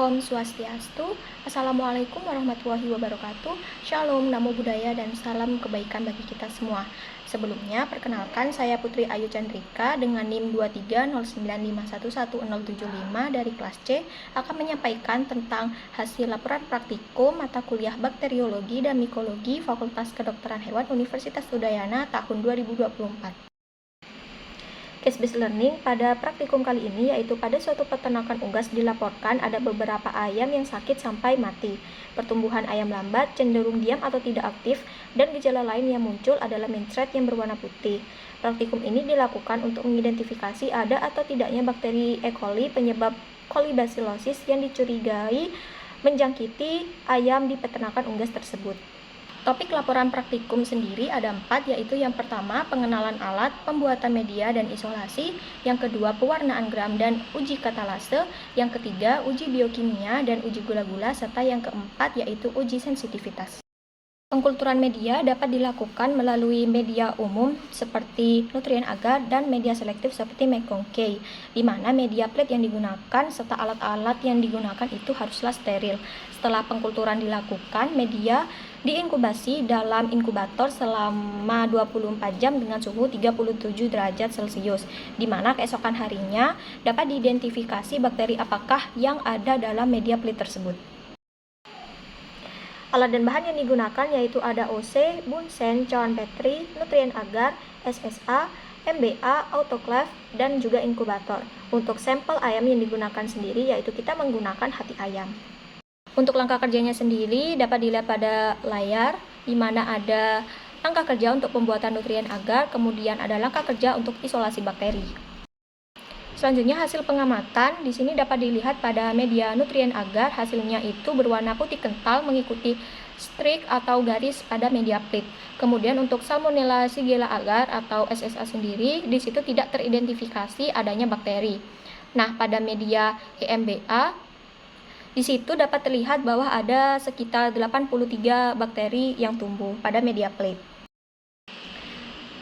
Om Swastiastu, Assalamualaikum warahmatullahi wabarakatuh, Shalom, Namo Buddhaya, dan salam kebaikan bagi kita semua. Sebelumnya, perkenalkan saya Putri Ayu Chandrika dengan NIM 23095111075 dari kelas C akan menyampaikan tentang hasil laporan praktikum mata kuliah Bakteriologi dan Mikologi Fakultas Kedokteran Hewan Universitas Udayana tahun 2024. Case-based learning pada praktikum kali ini yaitu pada suatu peternakan unggas dilaporkan ada beberapa ayam yang sakit sampai mati. Pertumbuhan ayam lambat, cenderung diam atau tidak aktif, dan gejala lain yang muncul adalah mencret yang berwarna putih. Praktikum ini dilakukan untuk mengidentifikasi ada atau tidaknya bakteri E. coli penyebab kolibasilosis yang dicurigai menjangkiti ayam di peternakan unggas tersebut. Topik laporan praktikum sendiri ada 4, yaitu yang pertama pengenalan alat, pembuatan media dan isolasi, yang kedua pewarnaan gram dan uji katalase, yang ketiga uji biokimia dan uji gula-gula, serta yang keempat yaitu uji sensitivitas. Pengkulturan media dapat dilakukan melalui media umum seperti nutrien agar dan media selektif seperti Mekong K, di mana media plate yang digunakan serta alat-alat yang digunakan itu haruslah steril. Setelah pengkulturan dilakukan, media diinkubasi dalam inkubator selama 24 jam dengan suhu 37 derajat Celcius, di mana keesokan harinya dapat diidentifikasi bakteri apakah yang ada dalam media plate tersebut. Alat dan bahan yang digunakan yaitu ada OC, Bunsen, cawan Petri, nutrien agar, SSA, MBA, autoclave, dan juga inkubator. Untuk sampel ayam yang digunakan sendiri yaitu kita menggunakan hati ayam. Untuk langkah kerjanya sendiri dapat dilihat pada layar, di mana ada langkah kerja untuk pembuatan nutrien agar, kemudian ada langkah kerja untuk isolasi bakteri. Selanjutnya hasil pengamatan di sini dapat dilihat pada media nutrien agar, hasilnya itu berwarna putih kental mengikuti strik atau garis pada media plate. Kemudian untuk Salmonella Shigella agar atau SSA sendiri di situ tidak teridentifikasi adanya bakteri. Nah, pada media EMBA di situ dapat terlihat bahwa ada sekitar 83 bakteri yang tumbuh pada media plate.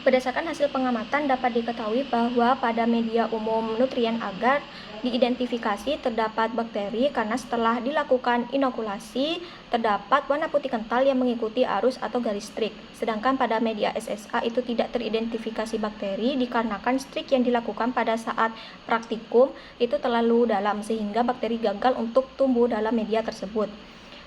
Berdasarkan hasil pengamatan dapat diketahui bahwa pada media umum nutrien agar diidentifikasi terdapat bakteri karena setelah dilakukan inokulasi terdapat warna putih kental yang mengikuti arus atau garis strik. Sedangkan pada media SSA itu tidak teridentifikasi bakteri dikarenakan strik yang dilakukan pada saat praktikum itu terlalu dalam sehingga bakteri gagal untuk tumbuh dalam media tersebut.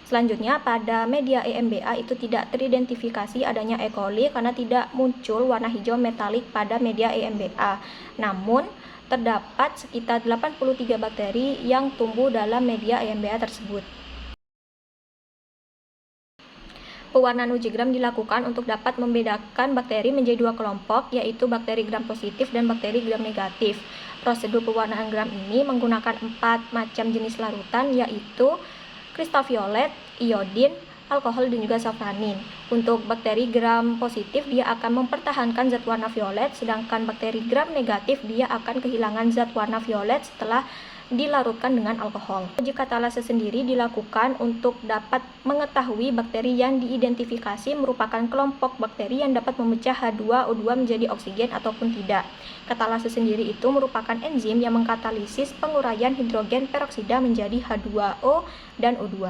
Selanjutnya pada media EMBA itu tidak teridentifikasi adanya E. coli karena tidak muncul warna hijau metalik pada media EMBA. Namun terdapat sekitar 83 bakteri yang tumbuh dalam media EMBA tersebut. Pewarnaan uji gram dilakukan untuk dapat membedakan bakteri menjadi 2 kelompok, yaitu bakteri gram positif dan bakteri gram negatif. Prosedur pewarnaan gram ini menggunakan 4 macam jenis larutan, yaitu kristal violet, iodin, alkohol, dan juga safranin. Untuk bakteri gram positif dia akan mempertahankan zat warna violet, sedangkan bakteri gram negatif dia akan kehilangan zat warna violet setelah dilarutkan dengan alkohol. Uji katalase sendiri dilakukan untuk dapat mengetahui bakteri yang diidentifikasi merupakan kelompok bakteri yang dapat memecah H2O2 menjadi oksigen ataupun tidak. Katalase sendiri itu merupakan enzim yang mengkatalisis penguraian hidrogen peroksida menjadi H2O dan O2.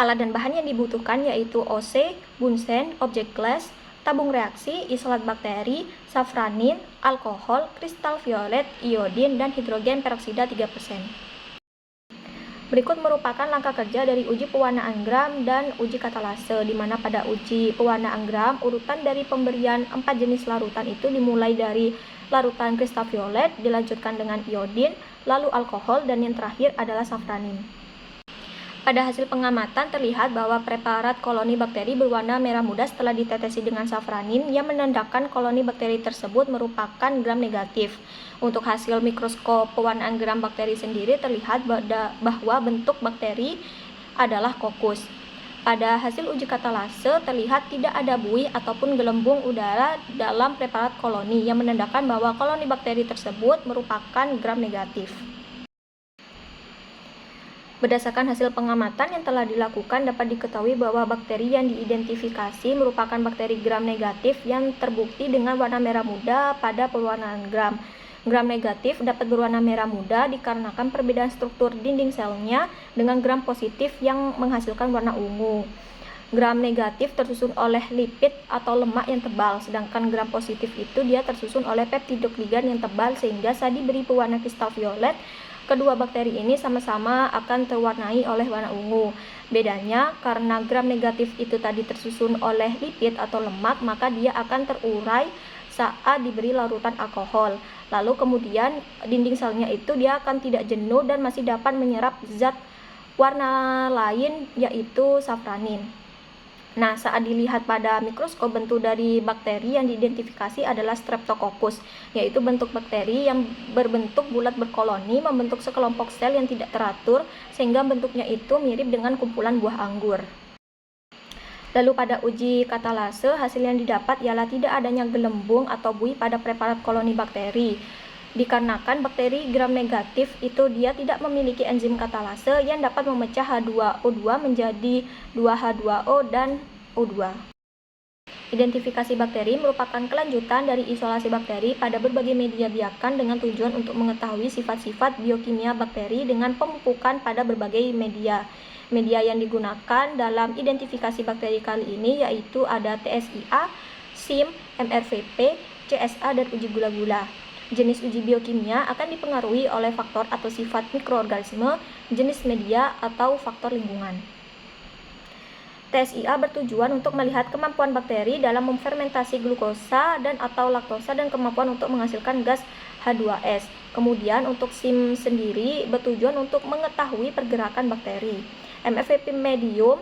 Alat dan bahan yang dibutuhkan yaitu OC, Bunsen, objek glass, tabung reaksi, isolat bakteri, safranin, alkohol, kristal violet, iodin, dan hidrogen peroksida 3%. Berikut merupakan langkah kerja dari uji pewarnaan gram dan uji katalase, di mana pada uji pewarnaan gram, urutan dari pemberian 4 jenis larutan itu dimulai dari larutan kristal violet, dilanjutkan dengan iodin, lalu alkohol, dan yang terakhir adalah safranin. Pada hasil pengamatan terlihat bahwa preparat koloni bakteri berwarna merah muda setelah ditetesi dengan safranin yang menandakan koloni bakteri tersebut merupakan gram negatif. Untuk hasil mikroskop pewarnaan gram bakteri sendiri terlihat bahwa bentuk bakteri adalah kokus. Pada hasil uji katalase terlihat tidak ada buih ataupun gelembung udara dalam preparat koloni yang menandakan bahwa koloni bakteri tersebut merupakan gram negatif. Berdasarkan hasil pengamatan yang telah dilakukan dapat diketahui bahwa bakteri yang diidentifikasi merupakan bakteri gram negatif yang terbukti dengan warna merah muda pada pewarnaan gram. Gram negatif dapat berwarna merah muda dikarenakan perbedaan struktur dinding selnya dengan gram positif yang menghasilkan warna ungu. Gram negatif tersusun oleh lipid atau lemak yang tebal, sedangkan gram positif itu dia tersusun oleh peptidogligan yang tebal sehingga saat diberi pewarna kristal violet, kedua bakteri ini sama-sama akan terwarnai oleh warna ungu. Bedanya karena gram negatif itu tadi tersusun oleh lipid atau lemak, maka dia akan terurai saat diberi larutan alkohol. Lalu kemudian dinding selnya itu dia akan tidak jenuh dan masih dapat menyerap zat warna lain yaitu safranin. Nah, saat dilihat pada mikroskop, bentuk dari bakteri yang diidentifikasi adalah Streptococcus, yaitu bentuk bakteri yang berbentuk bulat berkoloni, membentuk sekelompok sel yang tidak teratur, sehingga bentuknya itu mirip dengan kumpulan buah anggur. Lalu pada uji katalase, hasil yang didapat ialah tidak adanya gelembung atau buih pada preparat koloni bakteri. Dikarenakan bakteri gram negatif itu dia tidak memiliki enzim katalase yang dapat memecah H2O2 menjadi 2H2O dan O2. Identifikasi bakteri merupakan kelanjutan dari isolasi bakteri pada berbagai media biakan dengan tujuan untuk mengetahui sifat-sifat biokimia bakteri dengan pemupukan pada berbagai media. Media yang digunakan dalam identifikasi bakteri kali ini yaitu ada TSIA, SIM, MRVP, CSA, dan uji gula-gula. Jenis uji biokimia akan dipengaruhi oleh faktor atau sifat mikroorganisme, jenis media, atau faktor lingkungan. TSIA bertujuan untuk melihat kemampuan bakteri dalam memfermentasi glukosa dan atau laktosa dan kemampuan untuk menghasilkan gas H2S. Kemudian untuk SIM sendiri bertujuan untuk mengetahui pergerakan bakteri. MFVP medium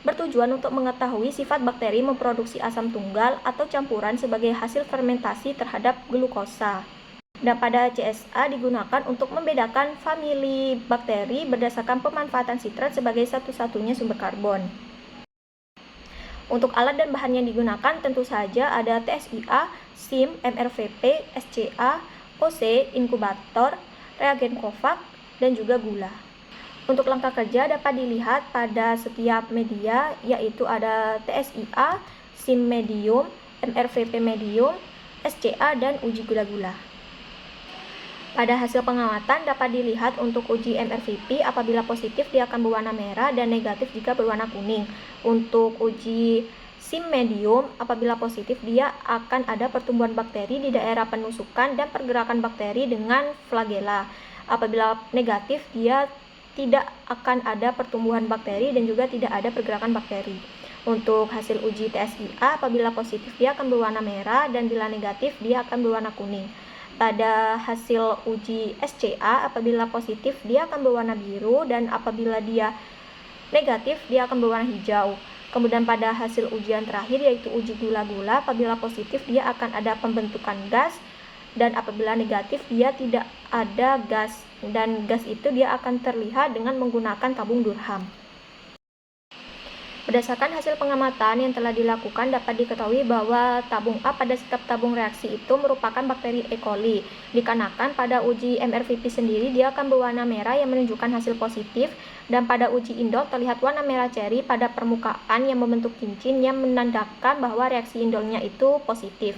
bertujuan untuk mengetahui sifat bakteri memproduksi asam tunggal atau campuran sebagai hasil fermentasi terhadap glukosa. Dan pada CSA digunakan untuk membedakan famili bakteri berdasarkan pemanfaatan sitrat sebagai satu-satunya sumber karbon. Untuk alat dan bahan yang digunakan tentu saja ada TSIA, SIM, MRVP, SCA, OC, inkubator, reagen COVAX, dan juga gula. Untuk langkah kerja dapat dilihat pada setiap media yaitu ada TSIA, SIM medium, MRVP medium, SCA, dan uji gula-gula. Pada hasil pengamatan dapat dilihat untuk uji MRVP apabila positif dia akan berwarna merah dan negatif jika berwarna kuning. Untuk uji SIM medium apabila positif dia akan ada pertumbuhan bakteri di daerah penusukan dan pergerakan bakteri dengan flagela. Apabila negatif dia tidak akan ada pertumbuhan bakteri dan juga tidak ada pergerakan bakteri. Untuk hasil uji TSIA apabila positif dia akan berwarna merah dan bila negatif dia akan berwarna kuning. Pada hasil uji SCA apabila positif dia akan berwarna biru dan apabila dia negatif dia akan berwarna hijau. Kemudian pada hasil ujian terakhir yaitu uji gula-gula apabila positif dia akan ada pembentukan gas dan apabila negatif dia tidak ada gas dan gas itu dia akan terlihat dengan menggunakan tabung Durham. Berdasarkan hasil pengamatan yang telah dilakukan dapat diketahui bahwa tabung A pada setiap tabung reaksi itu merupakan bakteri E. coli. Dikarenakan pada uji MRVP sendiri dia akan berwarna merah yang menunjukkan hasil positif dan pada uji indol terlihat warna merah ceri pada permukaan yang membentuk cincin yang menandakan bahwa reaksi indolnya itu positif.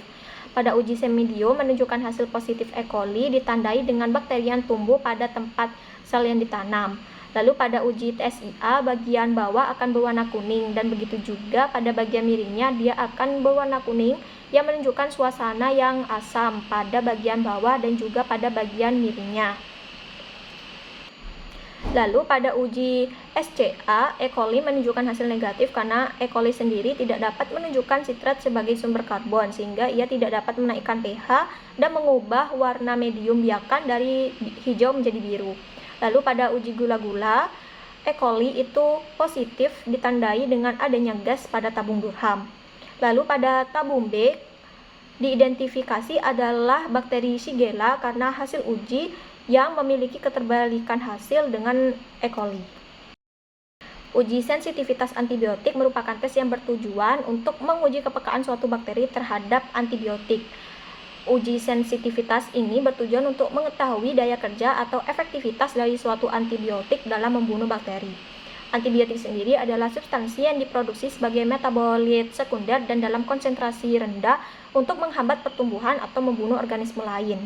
Pada uji semidio menunjukkan hasil positif E. coli ditandai dengan bakteri yang tumbuh pada tempat sel yang ditanam. Lalu pada uji TSIA bagian bawah akan berwarna kuning dan begitu juga pada bagian miringnya dia akan berwarna kuning yang menunjukkan suasana yang asam pada bagian bawah dan juga pada bagian miringnya. Lalu pada uji SCA, E. coli menunjukkan hasil negatif karena E. coli sendiri tidak dapat menunjukkan sitrat sebagai sumber karbon sehingga ia tidak dapat menaikkan pH dan mengubah warna medium biakan dari hijau menjadi biru. Lalu pada uji gula-gula, E. coli itu positif ditandai dengan adanya gas pada tabung Durham. Lalu pada tabung B, diidentifikasi adalah bakteri Shigella karena hasil uji yang memiliki keterbalikan hasil dengan E. coli. Uji sensitivitas antibiotik merupakan tes yang bertujuan untuk menguji kepekaan suatu bakteri terhadap antibiotik. Uji sensitivitas ini bertujuan untuk mengetahui daya kerja atau efektivitas dari suatu antibiotik dalam membunuh bakteri. Antibiotik sendiri adalah substansi yang diproduksi sebagai metabolit sekunder dan dalam konsentrasi rendah untuk menghambat pertumbuhan atau membunuh organisme lain.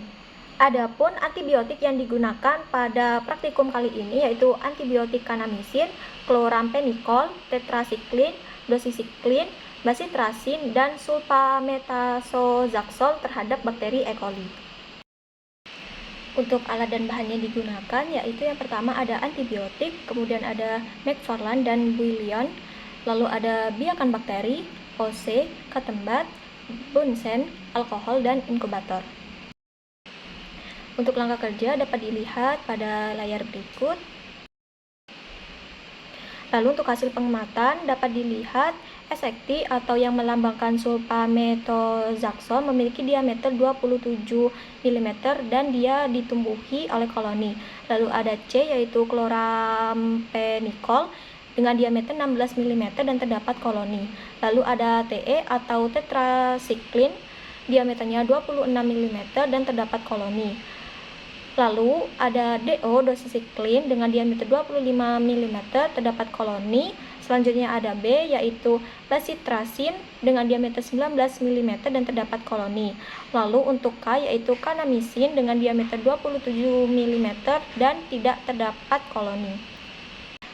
Adapun antibiotik yang digunakan pada praktikum kali ini yaitu antibiotik kanamisin, klorampenikol, tetrasiklin, dosisiklin, basitrasin, dan sulfamethoxazole terhadap bakteri E. coli. Untuk alat dan bahan yang digunakan yaitu yang pertama ada antibiotik, kemudian ada metformin dan builon, lalu ada biakan bakteri, OC, ketembat, bunsen, alkohol, dan inkubator. Untuk langkah kerja dapat dilihat pada layar berikut. Lalu untuk hasil pengamatan dapat dilihat SXT atau yang melambangkan sulfamethoxazole memiliki diameter 27 mm dan dia ditumbuhi oleh koloni. Lalu ada C yaitu klorampenikol dengan diameter 16 mm dan terdapat koloni. Lalu ada TE atau tetrasiklin, diameternya 26 mm dan terdapat koloni. Lalu ada DO, dosisiklin dengan diameter 25 mm terdapat koloni. Selanjutnya ada B yaitu basitrasin dengan diameter 19 mm dan terdapat koloni. Lalu untuk K yaitu kanamisin dengan diameter 27 mm dan tidak terdapat koloni.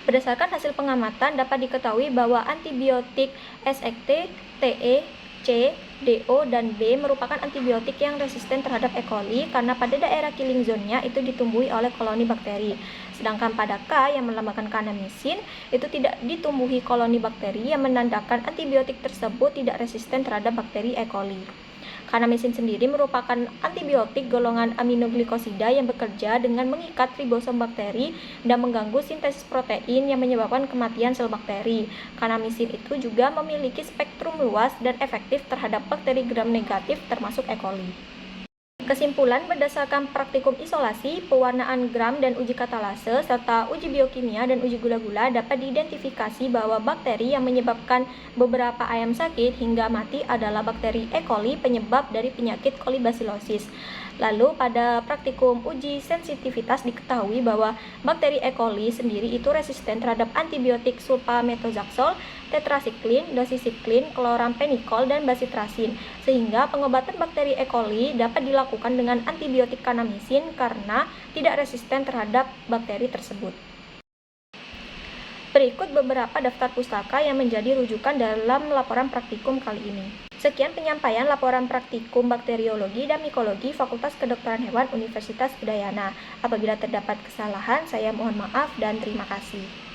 Berdasarkan hasil pengamatan dapat diketahui bahwa antibiotik SXT, TE, C, DO, dan B merupakan antibiotik yang resisten terhadap E. coli karena pada daerah killing zone-nya itu ditumbuhi oleh koloni bakteri. Sedangkan pada K yang melambangkan kanamisin itu tidak ditumbuhi koloni bakteri yang menandakan antibiotik tersebut tidak resisten terhadap bakteri E. coli. Kanamisin sendiri merupakan antibiotik golongan aminoglikosida yang bekerja dengan mengikat ribosom bakteri dan mengganggu sintesis protein yang menyebabkan kematian sel bakteri. Kanamisin itu juga memiliki spektrum luas dan efektif terhadap bakteri gram negatif termasuk E. coli. Kesimpulan berdasarkan praktikum isolasi, pewarnaan gram dan uji katalase, serta uji biokimia dan uji gula-gula dapat diidentifikasi bahwa bakteri yang menyebabkan beberapa ayam sakit hingga mati adalah bakteri E. coli penyebab dari penyakit kolibasilosis. Lalu pada praktikum uji sensitivitas diketahui bahwa bakteri E. coli sendiri itu resisten terhadap antibiotik sulfamethoxazole, tetrasiklin, dosisiklin, klorampenikol, dan basitrasin, sehingga pengobatan bakteri E. coli dapat dilakukan dengan antibiotik kanamisin karena tidak resisten terhadap bakteri tersebut. Berikut beberapa daftar pustaka yang menjadi rujukan dalam laporan praktikum kali ini. Sekian penyampaian laporan praktikum bakteriologi dan mikologi Fakultas Kedokteran Hewan Universitas Udayana. Apabila terdapat kesalahan, saya mohon maaf dan terima kasih.